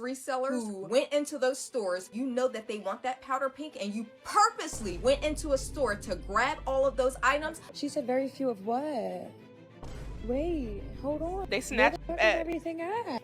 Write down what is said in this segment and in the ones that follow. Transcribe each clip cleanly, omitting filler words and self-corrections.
resellers who went into those stores. You know that they want that powder pink, and you purposely went into a store to grab all of those items. She said very few of what? Wait, hold on. They snapped everything at.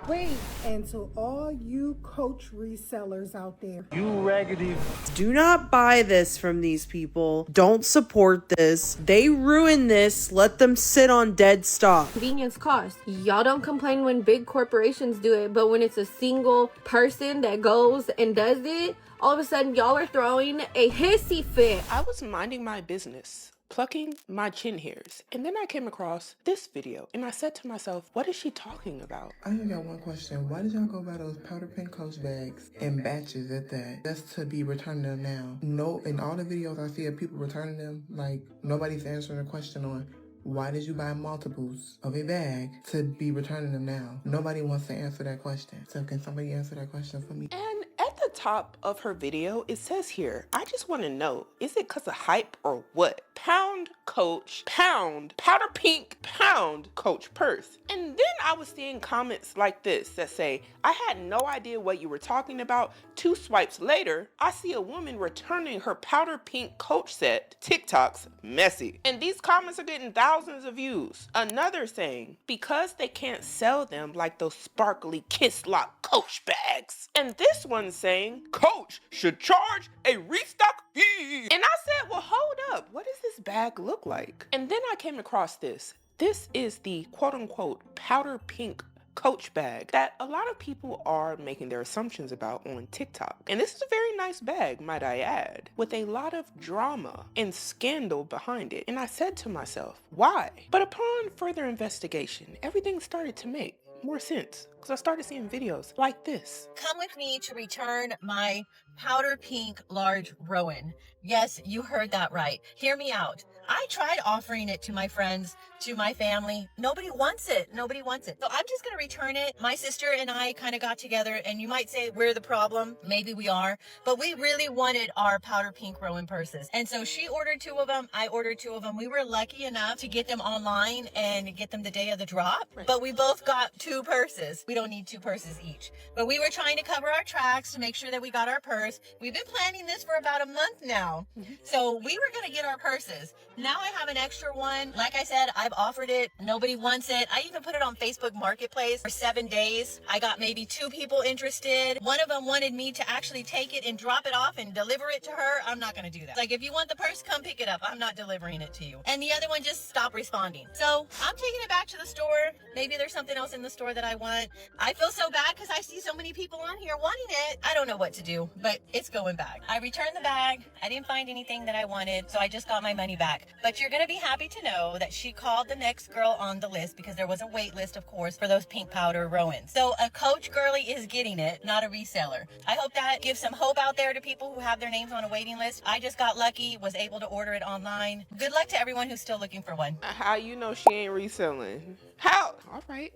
Wait. And to all you Coach resellers out there, you raggedy. Do not buy this from these people. Don't support this. They ruin this. Let them sit on dead stock. Convenience cost. Y'all don't complain when big corporations do it, but when it's a single person that goes and does it, all of a sudden y'all are throwing a hissy fit. I was minding my business, plucking my chin hairs, and then I came across this video and I said to myself, what is she talking about? I only got one question. Why did y'all go buy those powder pink Coach bags in batches at that? Just to be returning them now. No, in all the videos I see of people returning them, like nobody's answering the question on why did you buy multiples of a bag to be returning them now? Nobody wants to answer that question. So can somebody answer that question for me? And at the top of her video, it says here, I just want to know, is it because of hype or what? Pound Coach, pound, powder pink, pound Coach purse. And then I was seeing comments like this that say, I had no idea what you were talking about. 2 swipes later, I see a woman returning her powder pink Coach set. TikTok's messy. And these comments are getting thousands of views. Another saying, because they can't sell them like those sparkly Kiss Lock Coach bags. And this one saying, Coach should charge a restock fee. And I said, well, hold up. What does this bag look like? And then I came across this. This is the quote unquote powder pink Coach bag that a lot of people are making their assumptions about on TikTok. And this is a very nice bag, might I add, with a lot of drama and scandal behind it. And I said to myself, why? But upon further investigation, everything started to make more sense because I started seeing videos like this. Come with me to return my powder pink large Rowan. Yes, you heard that right. Hear me out. I tried offering it to my friends, to my family. Nobody wants it. Nobody wants it. So I'm just going to return it. My sister and I kind of got together, and you might say we're the problem. Maybe we are, but we really wanted our powder pink Rowan purses. And so she ordered 2 of them. I ordered 2 of them. We were lucky enough to get them online and get them the day of the drop, but we both got 2 purses. We don't need 2 purses each, but we were trying to cover our tracks to make sure that we got our purse. We've been planning this for about a month now. So we were going to get our purses. Now I have an extra one. Like I said, I've offered it. Nobody wants it. I even put it on Facebook Marketplace for 7 days. I got maybe 2 people interested. One of them wanted me to actually take it and drop it off and deliver it to her. I'm not going to do that. Like, if you want the purse, come pick it up. I'm not delivering it to you. And the other one just stopped responding. So I'm taking it back to the store. Maybe there's something else in the store that I want. I feel so bad because I see so many people on here wanting it. I don't know what to do, but it's going back. I returned the bag. I didn't find anything that I wanted, so I just got my money back. But you're going to be happy to know that she called the next girl on the list because there was a wait list, of course, for those pink powder Rowans. So a Coach girly is getting it, not a reseller. I hope that gives some hope out there to people who have their names on a waiting list. I just got lucky, was able to order it online. Good luck to everyone who's still looking for one. How you know she ain't reselling? How? All right.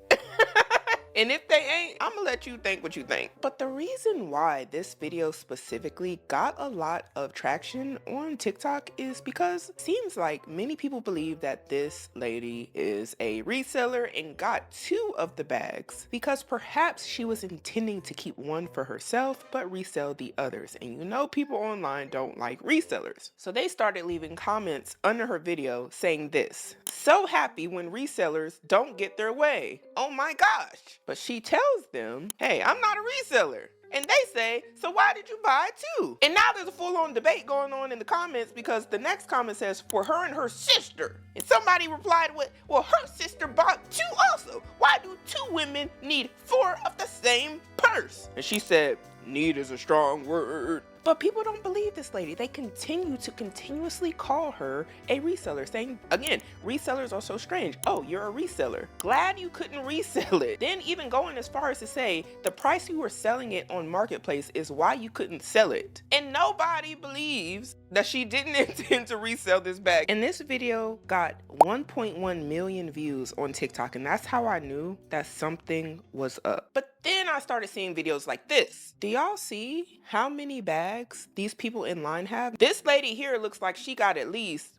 And if they ain't, I'm gonna let you think what you think. But the reason why this video specifically got a lot of traction on TikTok is because it seems like many people believe that this lady is a reseller and got 2 of the bags because perhaps she was intending to keep one for herself but resell the others. And you know people online don't like resellers. So they started leaving comments under her video saying this: so happy when resellers don't get their way. Oh my gosh. But she tells them, hey, I'm not a reseller. And they say, so why did you buy 2? And now there's a full-on debate going on in the comments because the next comment says, for her and her sister. And somebody replied with, well, her sister bought 2 also. Why do 2 women need 4 of the same purse? And she said, need is a strong word. But people don't believe this lady. They continue to continuously call her a reseller, saying, again, resellers are so strange. Oh, you're a reseller. Glad you couldn't resell it. Then even going as far as to say the price you were selling it on Marketplace is why you couldn't sell it. And nobody believes that she didn't intend to resell this bag. And this video got 1.1 million views on TikTok, and that's how I knew that something was up. But then I started seeing videos like this. Do y'all see how many bags these people in line have? This lady here looks like she got at least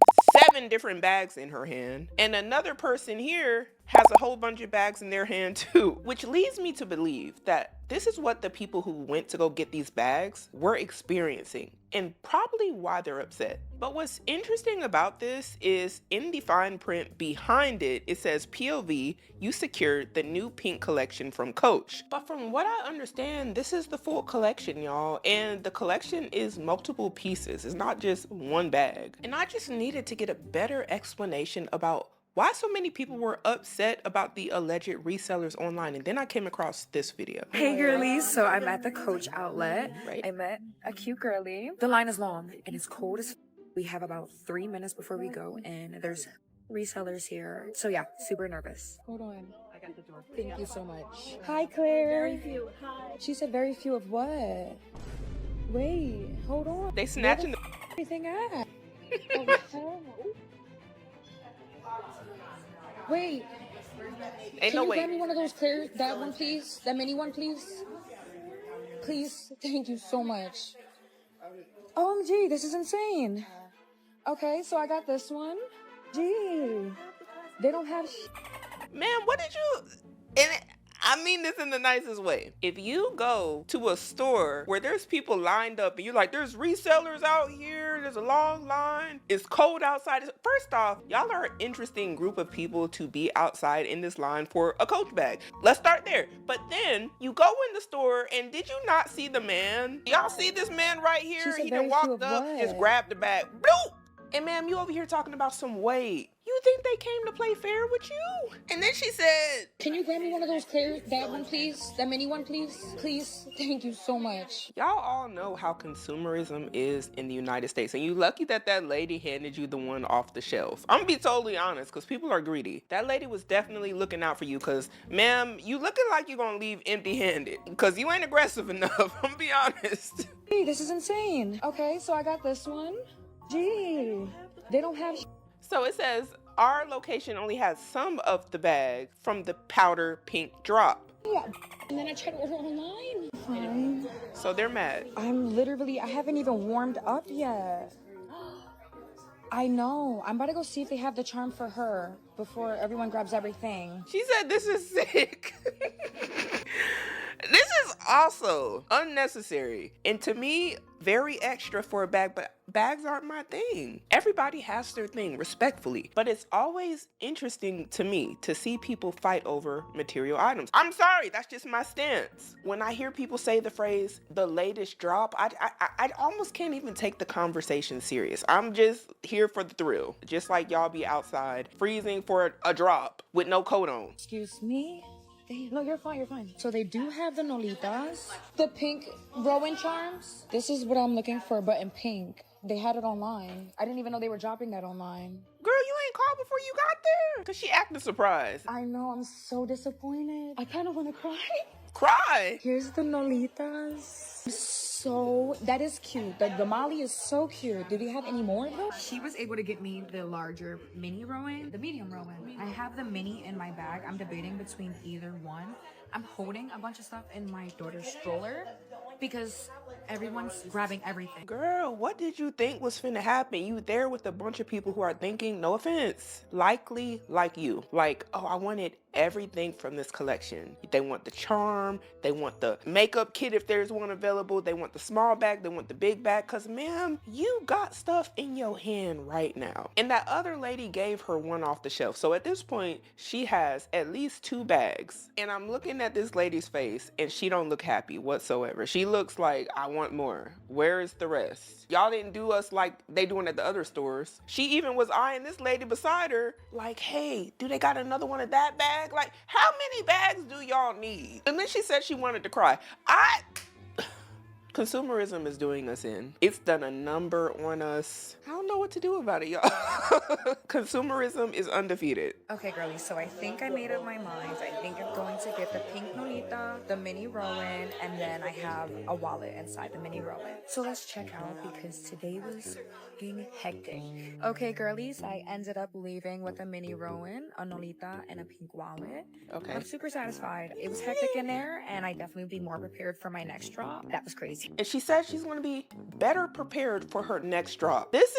7 different bags in her hand. And another person here has a whole bunch of bags in their hand too, which leads me to believe that this is what the people who went to go get these bags were experiencing, and probably why they're upset. But what's interesting about this is in the fine print behind it, it says POV, you secured the new pink collection from Coach. But from what I understand, this is the full collection, y'all, and the collection is multiple pieces. It's not just one bag. And I just needed to get a better explanation about why so many people were upset about the alleged resellers online, and then I came across this video. Hey girlies, so I'm at the Coach outlet. Right. I met a cute girly. The line is long and it's cold as we have about 3 minutes before we go, and there's resellers here. So yeah, super nervous. Hold on. I got the door. Thank you so much. Hi Claire. Very few. Hi. She said very few of what? Wait, hold on. They snatching the Everything at? Oh, wait. ain't Can no you way. grab me one of those clear, that one please? That mini one please? Please, thank you so much. OMG, this is insane. Okay, so I got this one. Gee, they don't have Man, what did you... And I mean this in the nicest way. If you go to a store where there's people lined up and you're like, there's resellers out here, there's a long line, it's cold outside. First off, y'all are an interesting group of people to be outside in this line for a Coach bag. Let's start there. But then you go in the store and did you not see the man? Y'all see this man right here? said He very done few walked of up, what? just grabbed the bag. Bloop! And ma'am, you over here talking about some weight. You think they came to play fair with you? And then she said, Can you grab me one of those clear, that one please? That mini one please? Please, thank you so much. y'all all know how consumerism is in the United States, and you lucky that that lady handed you the one off the shelf. I'm gonna be totally honest, because people are greedy. That lady was definitely looking out for you, because, ma'am, you looking like you're gonna leave empty-handed, because you ain't aggressive enough. I'm gonna be honest. Gee, this is insane. Okay, so I got this one. Gee, they don't have So it says, our location only has some of the bag from the powder pink drop. yeah. And then I tried to order online. Fine. So they're mad. I haven't even warmed up yet. I know. I'm about to go see if they have the charm for her before everyone grabs everything. She said this is sick. This is also unnecessary. And to me, very extra for a bag, but bags aren't my thing. Everybody has their thing, respectfully. But it's always interesting to me to see people fight over material items. I'm sorry, that's just my stance. When I hear people say the phrase, the latest drop, I almost can't even take the conversation serious. I'm just here for the thrill. Just like y'all be outside freezing for a drop with no coat on. Excuse me? No, you're fine, you're fine. So they do have the Nolitas, the pink Rowan charms. This is what I'm looking for, but in pink. They had it online. I didn't even know they were dropping that online. Girl, you ain't called before you got there. Cause she acted surprised. I know, I'm so disappointed. I kind of want to cry. Cry. Here's the Nolitas. So, that is cute. The Molly is so cute. Do they have any more though? She was able to get me the larger mini Rowan, the medium Rowan. I have the mini in my bag. I'm debating between either one. I'm holding a bunch of stuff in my daughter's stroller because everyone's grabbing everything. Girl, what did you think was finna happen? You there with a bunch of people who are thinking, no offense, likely like you. Like, oh, I wanted everything from this collection. They want the charm, they want the makeup kit if there's one available, they want the small bag, they want the big bag, cause ma'am, you got stuff in your hand right now. And that other lady gave her one off the shelf. So at this point, she has at least 2 bags. And I'm looking at this lady's face and she don't look happy whatsoever. She looks like, I want more. Where is the rest? Y'all didn't do us like they doing at the other stores. She even was eyeing this lady beside her like, hey, do they got another one of that bag? Like, how many bags do y'all need? And then she said she wanted to cry. Consumerism is doing us in. It's done a number on us. I don't know what to do about it, y'all. Consumerism is undefeated. Okay, girlies, so I think I made up my mind. I think I'm going to get the pink Nolita, the mini Rowan, and then I have a wallet inside the mini Rowan. So let's check out because today was fucking hectic. Okay, girlies, I ended up leaving with a mini Rowan, a Nolita, and a pink wallet. Okay. I'm super satisfied. It was hectic in there, and I definitely be more prepared for my next drop. That was crazy. And she said she's going to be better prepared for her next drop. This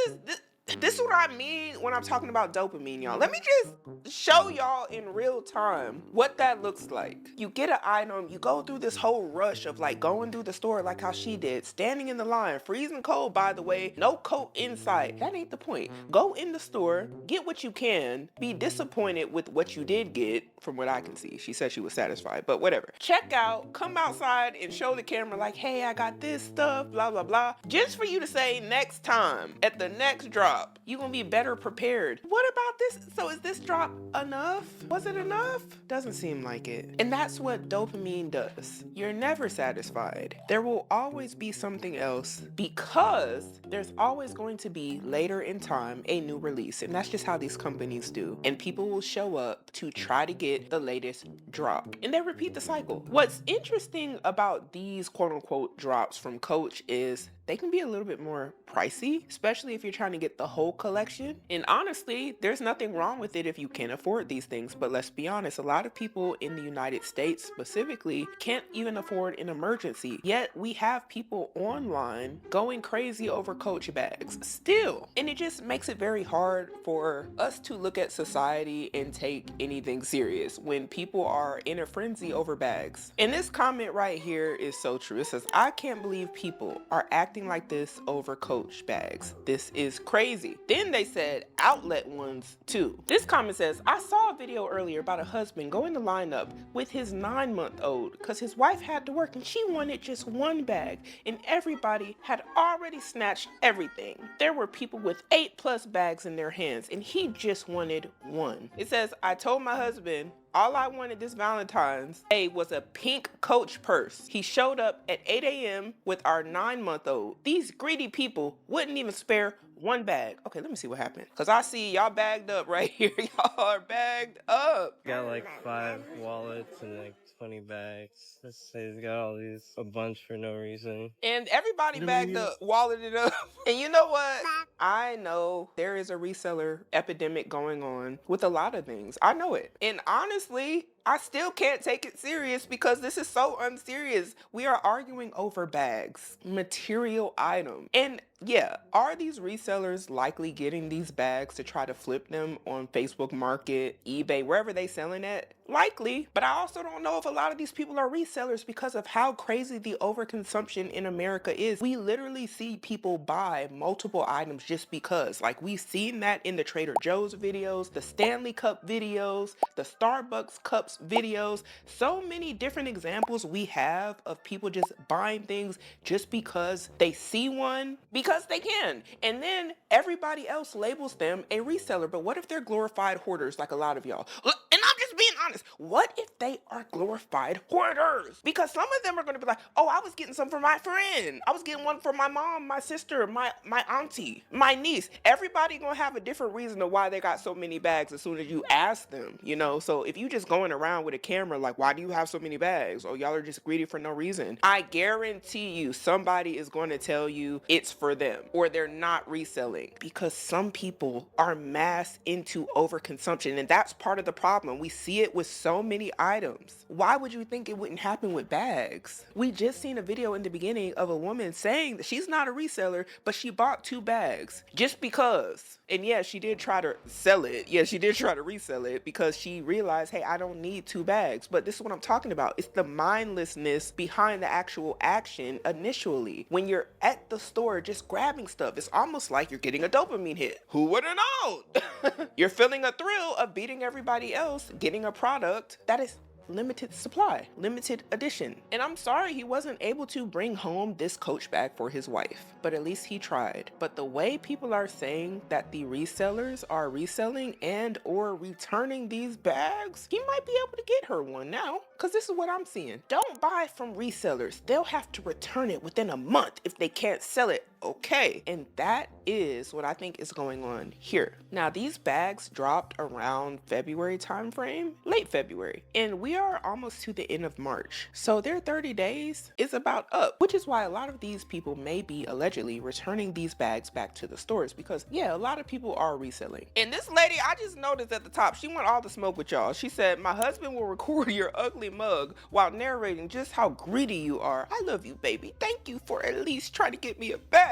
This is what I mean when I'm talking about dopamine, y'all. Let me just show y'all in real time what that looks like. You get an item, you go through this whole rush of like going through the store like how she did, standing in the line, freezing cold, by the way, no coat inside. That ain't the point. Go in the store, get what you can, be disappointed with what you did get, from what I can see. She said she was satisfied, but whatever. Check out, come outside and show the camera like, hey, I got this stuff, blah, blah, blah. Just for you to say next time, at the next drop, you're gonna be better prepared. What about this? So is this drop enough? Was it enough? Doesn't seem like it. And that's what dopamine does. You're never satisfied. There will always be something else because there's always going to be later in time a new release. And that's just how these companies do. And people will show up to try to get the latest drop. And they repeat the cycle. What's interesting about these quote unquote drops from Coach is they can be a little bit more pricey, especially if you're trying to get the whole collection. And honestly, there's nothing wrong with it if you can afford these things. But let's be honest, a lot of people in the United States specifically can't even afford an emergency. Yet we have people online going crazy over Coach bags still. And it just makes it very hard for us to look at society and take anything serious when people are in a frenzy over bags. And this comment right here is so true. It says, I can't believe people are acting like this over Coach bags. This is crazy. Then they said outlet ones too. This comment says, I saw a video earlier about a husband going to line up with his 9-month-old because his wife had to work and she wanted just one bag and everybody had already snatched everything. There were people with 8+ bags in their hands and he just wanted one. It says, I told my husband all I wanted this Valentine's Day was a pink Coach purse. He showed up at 8 a.m. with our 9-month-old. These greedy people wouldn't even spare one bag. Okay, let me see what happened. Because I see y'all bagged up right here. Y'all are bagged up. Got like 5 wallets and like 20 bags. Let's say he's got all these, a bunch for no reason. And everybody bagged up, walleted up. And you know what? I know there is a reseller epidemic going on with a lot of things. I know it. And honestly, I still can't take it serious because this is so unserious. We are arguing over bags, material item. And yeah, are these resellers likely getting these bags to try to flip them on Facebook Market, eBay, wherever they selling at? Likely, but I also don't know if a lot of these people are resellers because of how crazy the overconsumption in America is. We literally see people buy multiple items just because. Like, we've seen that in the Trader Joe's videos, the Stanley Cup videos, the Starbucks cups videos. So many different examples we have of people just buying things just because they see one, because they can. And then everybody else labels them a reseller. But what if they're glorified hoarders like a lot of y'all? And I'm just being honest. What if they are glorified hoarders? Because some of them are going to be like, oh, I was getting some for my friend. I was getting one for my mom, my sister, my auntie, my niece. Everybody going to have a different reason of why they got so many bags as soon as you ask them, you know? So if you just going around with a camera like, why do you have so many bags? Oh, y'all are just greedy for no reason. I guarantee you somebody is going to tell you it's for them or they're not reselling, because some people are mass into overconsumption, and that's part of the problem. We see it with so many items. Why would you think it wouldn't happen with bags? We just seen a video in the beginning of a woman saying that she's not a reseller, but she bought 2 bags just because. And yeah, she did try to sell it. Yeah, she did try to resell it because she realized, hey, I don't need 2 bags. But this is what I'm talking about. It's the mindlessness behind the actual action initially. When you're at the store just grabbing stuff, it's almost like you're getting a dopamine hit. Who would have known? You're feeling a thrill of beating everybody else, getting a product that is limited supply, limited edition. And I'm sorry he wasn't able to bring home this Coach bag for his wife, but at least he tried. But the way people are saying that the resellers are reselling and or returning these bags, he might be able to get her one now, because this is what I'm seeing. Don't buy from resellers. They'll have to return it within a month if they can't sell it. Okay, and that is what I think is going on here. Now, these bags dropped around February timeframe, late February, and we are almost to the end of March. So their 30 days is about up, which is why a lot of these people may be allegedly returning these bags back to the stores, because yeah, a lot of people are reselling. And this lady, I just noticed at the top, she went all the smoke with y'all. She said, my husband will record your ugly mug while narrating just how greedy you are. I love you, baby. Thank you for at least trying to get me a bag.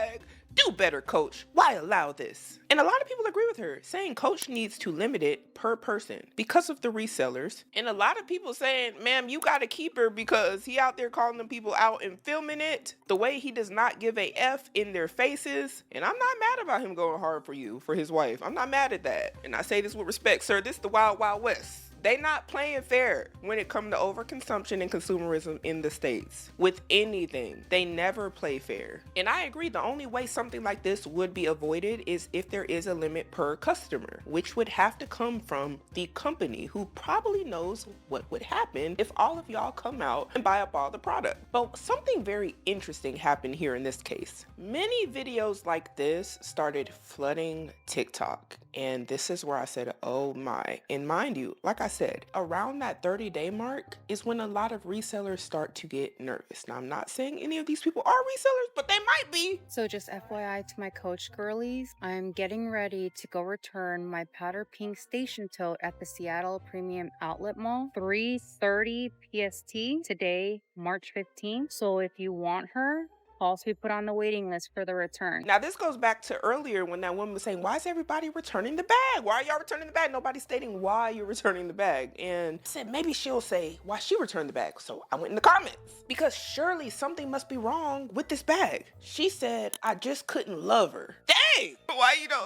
Do better, Coach. Why allow this? And a lot of people agree with her, saying Coach needs to limit it per person because of the resellers. And a lot of people saying, ma'am, you gotta keep her because he out there calling them people out and filming it the way he does not give a F in their faces. And I'm not mad about him going hard for you, for his wife. I'm not mad at that. And I say this with respect, sir. This is the Wild Wild West. They not playing fair when it comes to overconsumption and consumerism in the States. With anything, they never play fair. And I agree, the only way something like this would be avoided is if there is a limit per customer, which would have to come from the company who probably knows what would happen if all of y'all come out and buy up all the product. But something very interesting happened here in this case. Many videos like this started flooding TikTok. And this is where I said, oh my. And mind you, like I said, around that 30-day mark is when a lot of resellers start to get nervous. Now, I'm not saying any of these people are resellers, but they might be. So just FYI to my Coach girlies, I'm getting ready to go return my powder pink station tote at the Seattle Premium Outlet Mall, 3:30 PST, today, March 15th. So if you want her, also be put on the waiting list for the return. Now, this goes back to earlier when that woman was saying, why is everybody returning the bag? Why are y'all returning the bag? Nobody's stating why you're returning the bag. And I said, maybe she'll say why she returned the bag. So I went in the comments because surely something must be wrong with this bag. She said, I just couldn't love her. Dang! Why you don't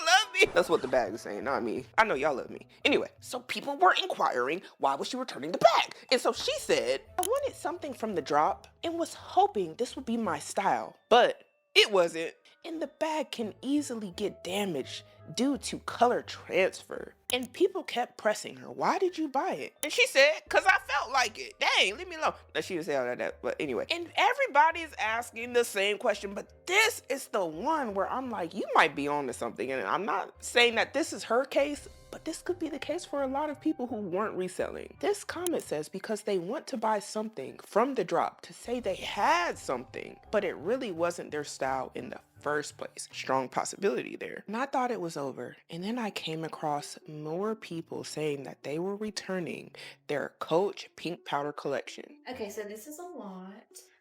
love me? That's what the bag is saying, not me. I know y'all love me. Anyway, so people were inquiring why was she returning the bag? And so she said, I wanted something from the drop and was hoping this would be my style, but it wasn't. And the bag can easily get damaged due to color transfer. And people kept pressing her, why did you buy it? And she said, cause I felt like it. Dang, leave me alone. Now, she didn't say all that, but anyway. And everybody's asking the same question, but this is the one where I'm like, you might be on to something. And I'm not saying that this is her case, but this could be the case for a lot of people who weren't reselling. This comment says because they want to buy something from the drop to say they had something, but it really wasn't their style in the first place. Strong possibility there. And I thought it was over. And then I came across more people saying that they were returning their Coach pink powder collection. Okay, so this is a lot,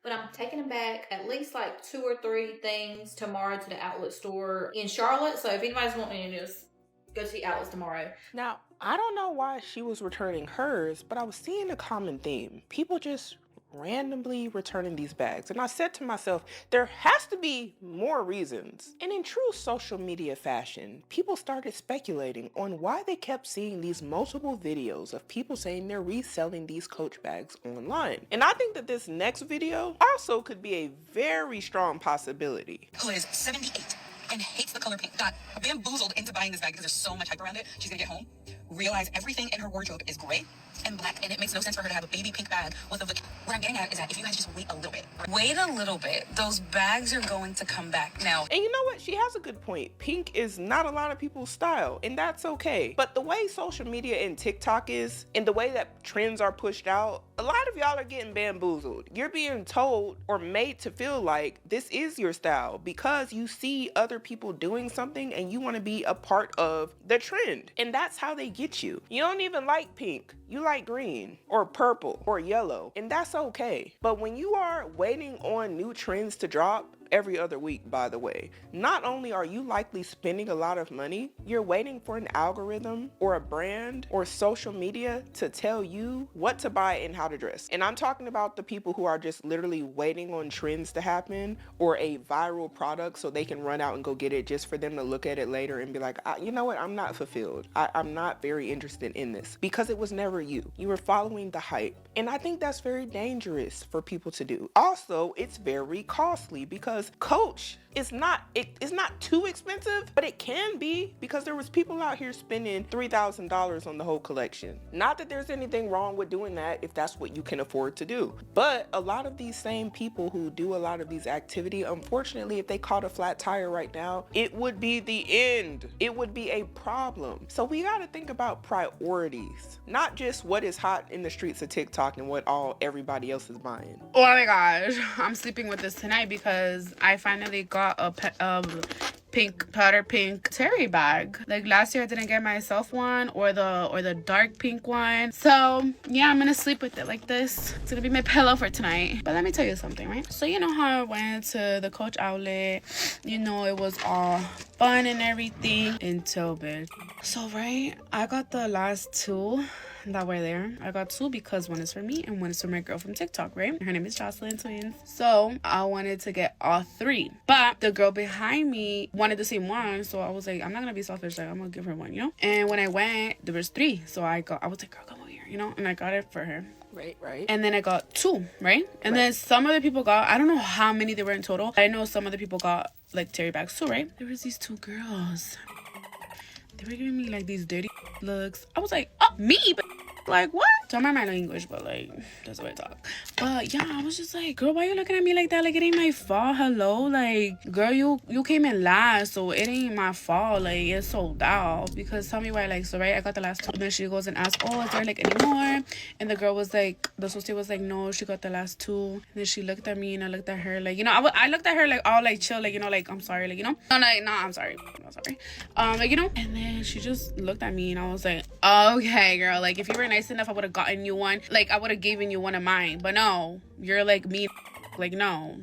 but I'm taking back at least like 2 or 3 things tomorrow to the outlet store in Charlotte. So if anybody's wanting to just go to the outlets tomorrow. Now, I don't know why she was returning hers, but I was seeing a common theme. People just randomly returning these bags. And I said to myself, there has to be more reasons. And in true social media fashion, people started speculating on why they kept seeing these multiple videos of people saying they're reselling these Coach bags online. And I think that this next video also could be a very strong possibility. Who is 78 and hates the color pink, got bamboozled into buying this bag because there's so much hype around it. She's gonna get home, realize everything in her wardrobe is gray and black, and it makes no sense for her to have a baby pink bag with a what I'm getting at is that if you guys just wait a little bit. Wait a little bit. Those bags are going to come back now. And you know what? She has a good point. Pink is not a lot of people's style, and that's okay. But the way social media and TikTok is, and the way that trends are pushed out, a lot of y'all are getting bamboozled. You're being told or made to feel like this is your style because you see other people doing something and you want to be a part of the trend. And that's how they get you. You don't even like pink. You like green or purple or yellow, and that's okay. But when you are waiting on new trends to drop, every other week, by the way, not only are you likely spending a lot of money, you're waiting for an algorithm or a brand or social media to tell you what to buy and how to dress. And I'm talking about the people who are just literally waiting on trends to happen or a viral product so they can run out and go get it just for them to look at it later and be like, you know what, I'm not fulfilled. I'm not very interested in this, because it was never you. You were following the hype. And I think that's very dangerous for people to do. Also, it's very costly because Coach is not too expensive, but it can be, because there was people out here spending $3,000 on the whole collection. Not that there's anything wrong with doing that if that's what you can afford to do, but a lot of these same people who do a lot of these activity, unfortunately, if they caught a flat tire right now, it would be the end. It would be a problem. So we got to think about priorities, not just what is hot in the streets of TikTok and what everybody else is buying. Oh my gosh, I'm sleeping with this tonight because I finally got powder pink terry bag. Like last year I didn't get myself one, or the dark pink one. So yeah, I'm gonna sleep with it like this. It's gonna be my pillow for tonight. But let me tell you something, right? So you know how I went to the Coach outlet, you know, it was all fun and everything until bed. So right, I got the last two that were there. I got two because one is for me and one is for my girl from TikTok, right? Her name is Jocelyn Twins. So I wanted to get all three, but the girl behind me wanted the same one. So I was like, I'm not gonna be selfish, like I'm gonna give her one, you know? And when I went, there was three. So I was like, girl, come over here, you know? And I got it for her. Right. And then I got two, right? And then some other people got, I don't know how many there were in total. I know some other people got like terry bags too, right? There was these two girls. They were giving me like these dirty looks. I was like, oh, me? But like, what? Don't mind my language, but like, that's the way I talk. But yeah, I was just like, girl, why you looking at me like that? Like, it ain't my fault. Hello? Like, girl, you came in last, so it ain't my fault. Like, it's sold out. Because tell me why, like, so right, I got the last two. And then she goes and asks, oh, is there like any more? And the girl was like, the associate was like, no, she got the last two. And then she looked at me and I looked at her, like, you know, I looked at her like all like chill, like, you know, like, I'm sorry, like, you know, no, like, no, I'm sorry, like, you know. And then she just looked at me and I was like, okay, girl, like, if you were nice enough, I would have gotten you one. Like, I would have given you one of mine. But no, you're like me, like, no.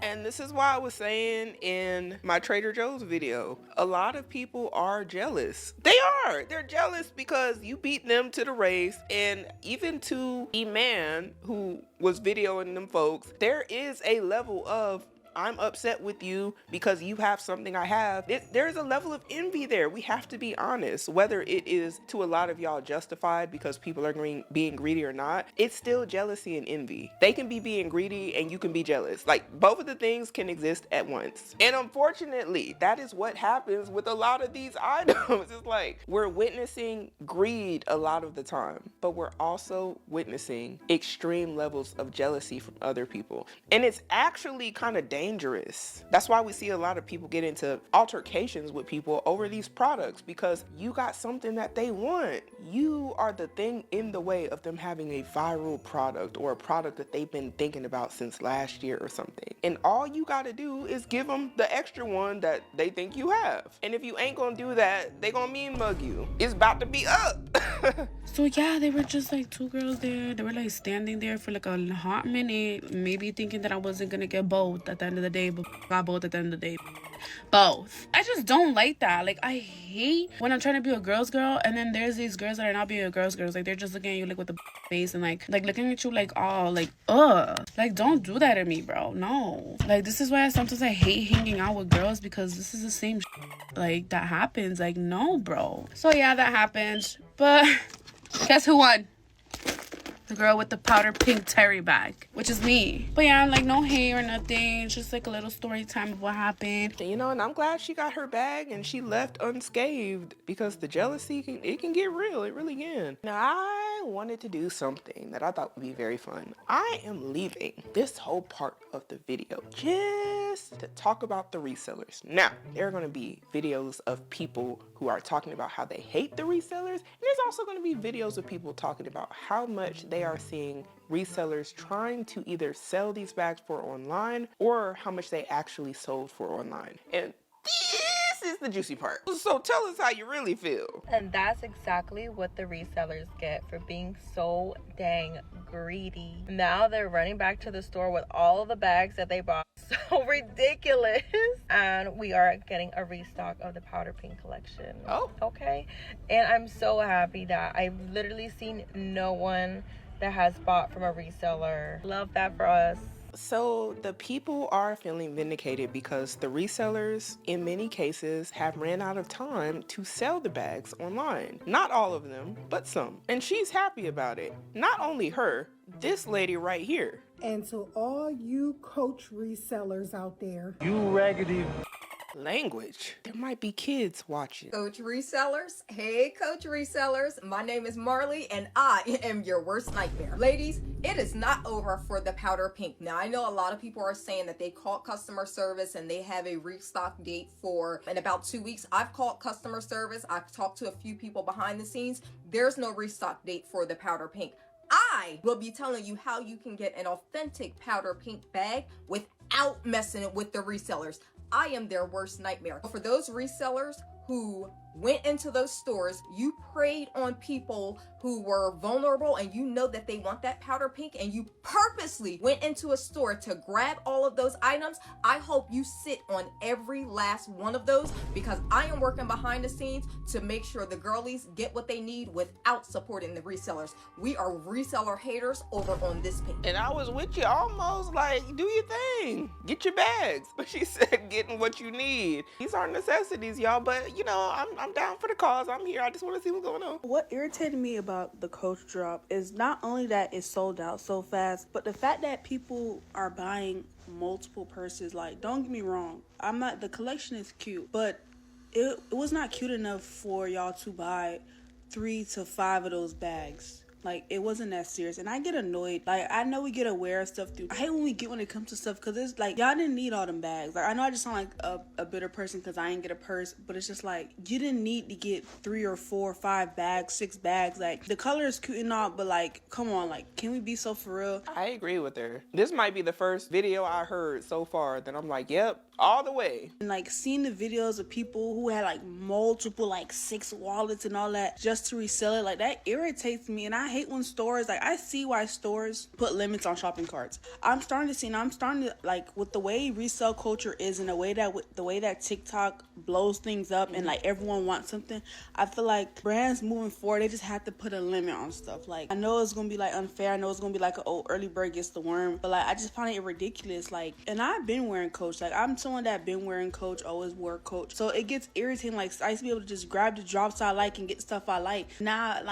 And this is why I was saying in my Trader Joe's video, a lot of people are jealous. They're jealous because you beat them to the race. And even to the man who was videoing them folks, there is a level of, I'm upset with you because you have something I have. There's a level of envy there. We have to be honest. Whether it is to a lot of y'all justified because people are being greedy or not, it's still jealousy and envy. They can be being greedy and you can be jealous. Like, both of the things can exist at once. And unfortunately, that is what happens with a lot of these items. It's like, we're witnessing greed a lot of the time, but we're also witnessing extreme levels of jealousy from other people. And it's actually kind of dangerous. That's why we see a lot of people get into altercations with people over these products, because you got something that they want. You are the thing in the way of them having a viral product or a product that they've been thinking about since last year or something. And all you got to do is give them the extra one that they think you have. And if you ain't gonna do that, they gonna mean mug you. It's about to be up. So yeah, they were just like two girls there. They were like standing there for like a hot minute, maybe thinking that I wasn't gonna get both at the end of the day, but got both at the end of the day. Both. I just don't like that. Like, I hate when I'm trying to be a girl's girl and then there's these girls that are not being a girl's girls. Like, they're just looking at you like with the face and like looking at you like, oh, like, ugh. Like, don't do that to me, bro. No. Like, this is why sometimes I hate hanging out with girls, because this is the same like that happens. Like, no, bro. So yeah, that happened. But guess who won? The girl with the powder pink terry bag, which is me. But yeah, like, no hate or nothing. It's just like a little story time of what happened. You know, and I'm glad she got her bag and she left unscathed, because the jealousy can get real. It really can. Now, I wanted to do something that I thought would be very fun. I am leaving this whole part of the video just to talk about the resellers. Now, there are going to be videos of people who are talking about how they hate the resellers, and there's also going to be videos of people talking about how much they are seeing resellers trying to either sell these bags for online or how much they actually sold for online. And this is the juicy part. So tell us how you really feel. And that's exactly what the resellers get for being so dang greedy. Now they're running back to the store with all of the bags that they bought. So ridiculous. And we are getting a restock of the powder pink collection. Oh. Okay. And I'm so happy that I've literally seen no one that has bought from a reseller. Love that for us. So the people are feeling vindicated because the resellers, in many cases, have ran out of time to sell the bags online. Not all of them, but some. And she's happy about it. Not only her, this lady right here. And to all you Coach resellers out there, You raggedy. Language. There might be kids watching. Coach Resellers. Hey, Coach Resellers. My name is Marley, and I am your worst nightmare. Ladies, it is not over for the powder pink. Now, I know a lot of people are saying that they called customer service and they have a restock date for in about 2 weeks. I've called customer service. I've talked to a few people behind the scenes. There's no restock date for the powder pink. I will be telling you how you can get an authentic powder pink bag without messing with the resellers. I am their worst nightmare. For those resellers who went into those stores, you preyed on people who were vulnerable and you know that they want that powder pink, and you purposely went into a store to grab all of those items. I hope you sit on every last one of those, because I am working behind the scenes to make sure the girlies get what they need without supporting the resellers. We are reseller haters over on this page. And I was with you almost like, do your thing, get your bags. But she said getting what you need. These are necessities, y'all, but you know, I'm down for the cause. I'm here. I just want to see what's going on. What irritated me about the Coach drop is not only that it sold out so fast, but the fact that people are buying multiple purses. Like, don't get me wrong, the collection is cute, but it was not cute enough for y'all to buy 3 to 5 of those bags. Like, it wasn't that serious. And I get annoyed. Like, I know we get aware of stuff through. I hate when we get when it comes to stuff, because it's like, y'all didn't need all them bags. Like, I know I just sound like a bitter person because I ain't get a purse, but it's just like, you didn't need to get 3 or 4 or 5 bags, 6 bags. Like, the color is cute and all, but like, come on, like, can we be so for real? I agree with her. This might be the first video I heard so far that I'm like, yep, all the way. And like, seeing the videos of people who had like multiple, like 6 wallets and all that just to resell it, like, that irritates me. And I hate when stores, like, I see why stores put limits on shopping carts. I'm starting to like, with the way resale culture is, and the way that TikTok blows things up and like everyone wants something, I feel like brands moving forward, they just have to put a limit on stuff. Like, I know it's gonna be like unfair, I know it's gonna be like, oh, early bird gets the worm, but like, I just find it ridiculous. Like, and I've been wearing Coach, like, I'm someone that been wearing Coach, always wore Coach, so it gets irritating. Like, I used to be able to just grab the drops I like and get stuff I like. Now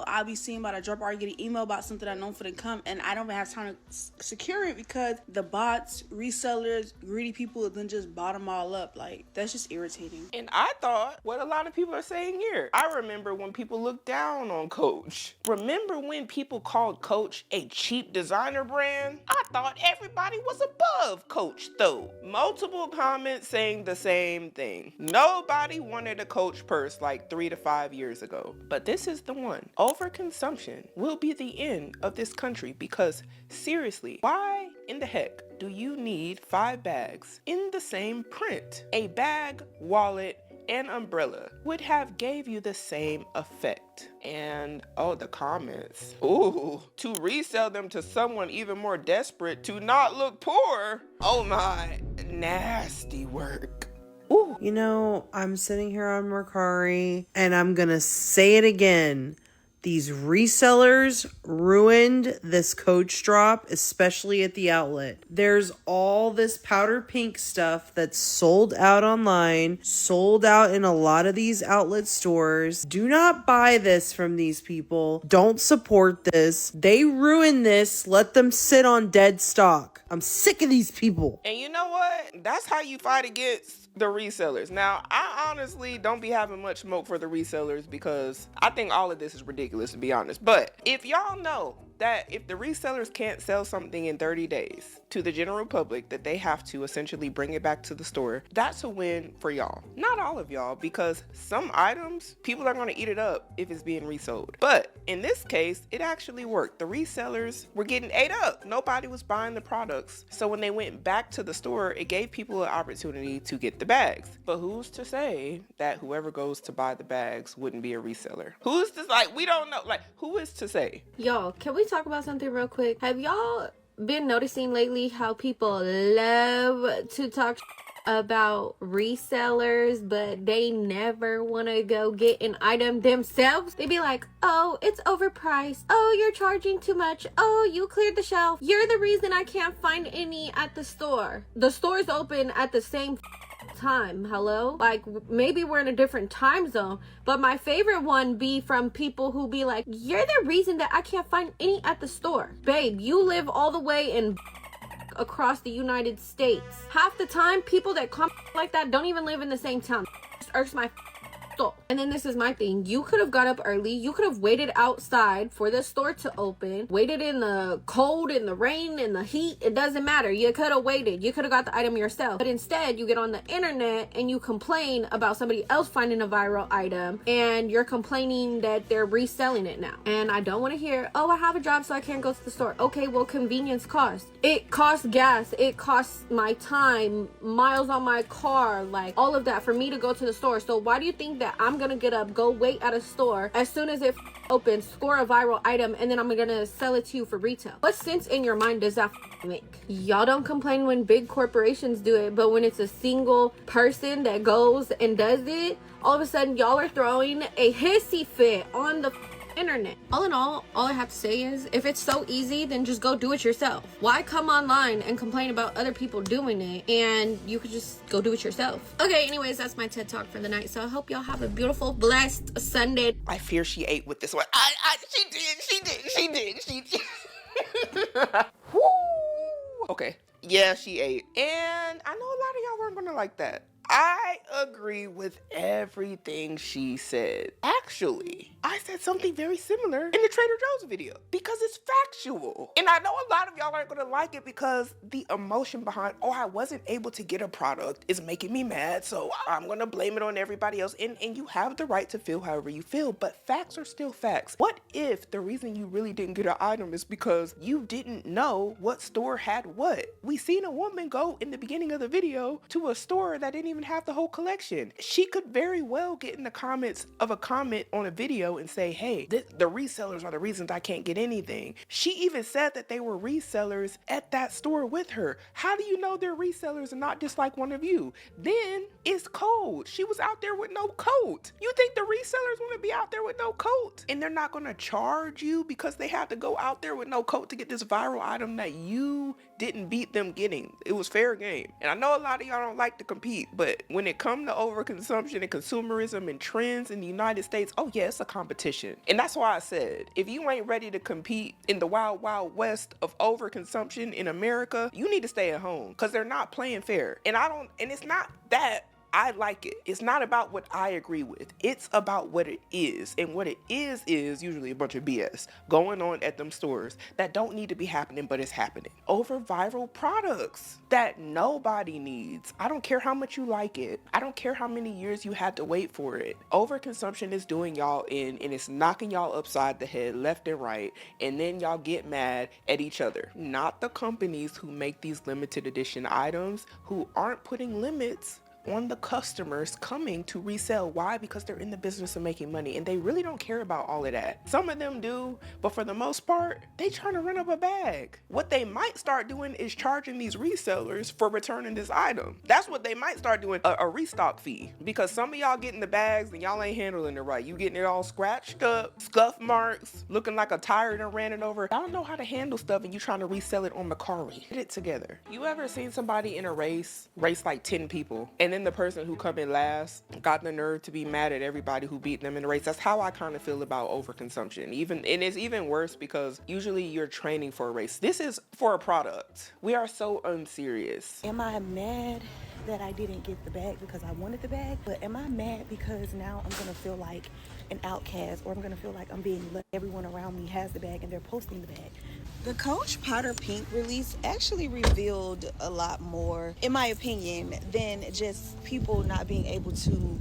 I'll be seeing about a drop or I get an email about something I know for the come, and I don't even have time to secure it because the bots, resellers, greedy people then just bottom all up. Like, that's just irritating. And I thought what a lot of people are saying here. I remember when people looked down on Coach. Remember when people called Coach a cheap designer brand? I thought everybody was above Coach though. Multiple comments saying the same thing. Nobody wanted a Coach purse like 3 to 5 years ago. But this is the one. Overconsumption will be the end of this country, because seriously, why in the heck do you need 5 bags in the same print? A bag, wallet, and umbrella would have gave you the same effect. And oh, the comments. Ooh, to resell them to someone even more desperate to not look poor. Oh my, nasty work. Ooh. You know, I'm sitting here on Mercari and I'm gonna say it again. These resellers ruined this Coach drop, especially at the outlet. There's all this powder pink stuff that's sold out online, sold out in a lot of these outlet stores. Do not buy this from these people. Don't support this. They ruined this. Let them sit on dead stock. I'm sick of these people. And you know what? That's how you fight against the resellers. Now, I honestly don't be having much smoke for the resellers because I think all of this is ridiculous, to be honest. But if y'all know that if the resellers can't sell something in 30 days to the general public, that they have to essentially bring it back to the store, that's a win for y'all. Not all of y'all, because some items, people are going to eat it up if it's being resold. But in this case, it actually worked. The resellers were getting ate up. Nobody was buying the products. So when they went back to the store, it gave people an opportunity to get the bags. But who's to say that whoever goes to buy the bags wouldn't be a reseller? Who's to, like, we don't know. Like, who is to say? Y'all, can we talk about something real quick? Have y'all been noticing lately how people love to talk about resellers, but they never want to go get an item themselves? They be like, oh, it's overpriced. Oh, you're charging too much. Oh, you cleared the shelf. You're the reason I can't find any at the store. The store's open at the same time. Hello? Like, maybe we're in a different time zone, but my favorite one be from people who be like, you're the reason that I can't find any at the store. Babe, you live all the way in across the United States. Half the time, people that come like that don't even live in the same town. It irks my stole. And then this is my thing. You could have got up early. You could have waited outside for the store to open. Waited in the cold, in the rain, in the heat. It doesn't matter. You could have waited. You could have got the item yourself. But instead, you get on the internet and you complain about somebody else finding a viral item, and you're complaining that they're reselling it now. And I don't want to hear, oh, I have a job so I can't go to the store. Okay, well, convenience cost. It costs gas. It costs my time, miles on my car, like all of that for me to go to the store. So why do you think that I'm gonna get up, go wait at a store as soon as it opens, score a viral item, and then I'm gonna sell it to you for retail? What sense in your mind does that make? Y'all don't complain when big corporations do it, but when it's a single person that goes and does it, all of a sudden y'all are throwing a hissy fit on the internet. All in all I have to say is, if it's so easy, then just go do it yourself. Why come online and complain about other people doing it, and you could just go do it yourself? Okay, anyways, that's my TED Talk for the night. So I hope y'all have a beautiful, blessed Sunday. I fear she ate with this one. She did. Woo! Okay. Yeah, she ate. And I know a lot of y'all weren't gonna like that. I agree with everything she said. Actually, I said something very similar in the Trader Joe's video because it's factual. And I know a lot of y'all aren't gonna like it because the emotion behind, oh, I wasn't able to get a product is making me mad, so I'm gonna blame it on everybody else. And you have the right to feel however you feel, but facts are still facts. What if the reason you really didn't get an item is because you didn't know what store had what? We seen a woman go in the beginning of the video to a store that didn't even have the whole collection. She could very well get in the comments of a comment on a video and say, hey, the resellers are the reasons I can't get anything. She even said that they were resellers at that store with her. How do you know they're resellers and not just like one of you? Then it's cold. She was out there with no coat. You think the resellers want to be out there with no coat? And they're not going to charge you because they had to go out there with no coat to get this viral item that you didn't beat them getting. It was fair game. And I know a lot of y'all don't like to compete, but when it comes to overconsumption and consumerism and trends in the United States, oh yeah, it's a competition. And that's why I said, if you ain't ready to compete in the wild, wild west of overconsumption in America, you need to stay at home because they're not playing fair. And it's not that I like it. It's not about what I agree with. It's about what it is. And what it is usually a bunch of BS going on at them stores that don't need to be happening, but it's happening. Over viral products that nobody needs. I don't care how much you like it. I don't care how many years you had to wait for it. Overconsumption is doing y'all in, and it's knocking y'all upside the head left and right. And then y'all get mad at each other. Not the companies who make these limited edition items, who aren't putting limits on the customers coming to resell. Why? Because they're in the business of making money and they really don't care about all of that. Some of them do, but for the most part, they trying to run up a bag. What they might start doing is charging these resellers for returning this item. That's what they might start doing, a restock fee, because some of y'all getting the bags and y'all ain't handling it right. You getting it all scratched up, scuff marks, looking like a tire done ran it over. Y'all don't know how to handle stuff and you trying to resell it on Macari. Get it together. You ever seen somebody in a race like 10 people, and then the person who come in last got the nerve to be mad at everybody who beat them in the race? That's how I kind of feel about overconsumption. And it's even worse because usually you're training for a race. This is for a product. We are so unserious. Am I mad that I didn't get the bag because I wanted the bag? But am I mad because now I'm gonna feel like an outcast, or I'm gonna feel like I'm being let? Everyone around me has the bag and they're posting the bag. The Coach Powder Pink release actually revealed a lot more, in my opinion, than just people not being able to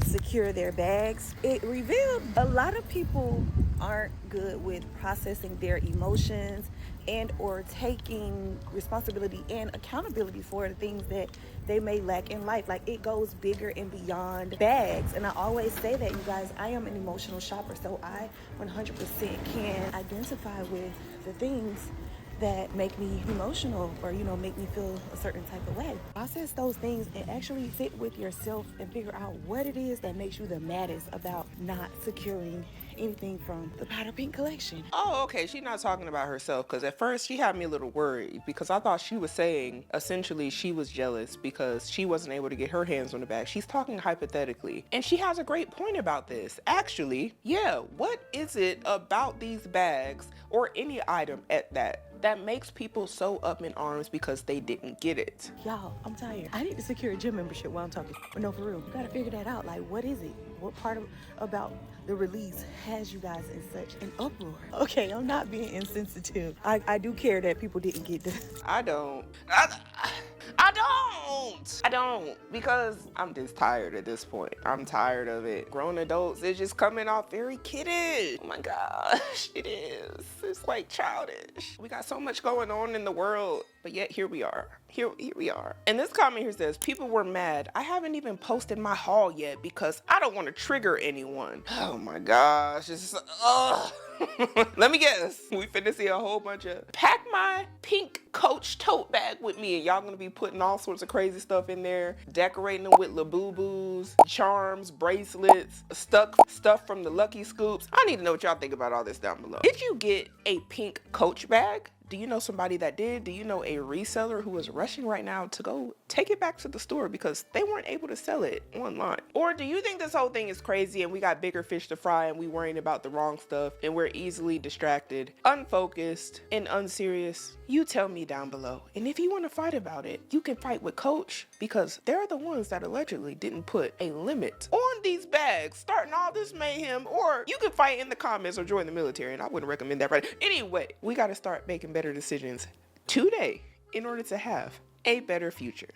secure their bags. It revealed a lot of people aren't good with processing their emotions and or taking responsibility and accountability for the things that they may lack in life. Like, it goes bigger and beyond bags. And I always say that, you guys, I am an emotional shopper, so I 100% can identify with the things that make me emotional or, make me feel a certain type of way. Process those things and actually sit with yourself and figure out what it is that makes you the maddest about not securing anything from the Powder Pink collection. Oh, okay. She's not talking about herself, because at first she had me a little worried because I thought she was saying essentially she was jealous because she wasn't able to get her hands on the bag. She's talking hypothetically, and she has a great point about this. Actually, yeah, what is it about these bags or any item at that that makes people so up in arms because they didn't get it. Y'all, I'm tired. I need to secure a gym membership while I'm talking. But no, for real, you gotta figure that out. Like, what is it? What part about the release has you guys in such an uproar? Okay, I'm not being insensitive. I do care that people didn't get this. I don't, because I'm just tired at this point. I'm tired of it. Grown adults, it's just coming off very kiddish. Oh my gosh, it is. It's like childish. We got so much going on in the world, but yet here we are. Here we are. And this comment here says, people were mad. I haven't even posted my haul yet because I don't want to trigger anyone. Oh my gosh, it's just, ugh. Let me guess. We finna see a whole bunch of pack my pink Coach tote bag with me, and y'all gonna be putting all sorts of crazy stuff in there, decorating them with Labubu's, charms, bracelets, stuff from the Lucky Scoops. I need to know what y'all think about all this down below. Did you get a pink Coach bag? Do you know somebody that did? Do you know a reseller who is rushing right now to go take it back to the store because they weren't able to sell it online? Or do you think this whole thing is crazy and we got bigger fish to fry and we worrying about the wrong stuff and we're easily distracted, unfocused, and unserious? You tell me down below. And if you want to fight about it, you can fight with Coach because they're the ones that allegedly didn't put a limit on these bags, starting all this mayhem. Or you can fight in the comments or join the military, and I wouldn't recommend that. Right? Anyway, we got to start making better decisions today in order to have a better future.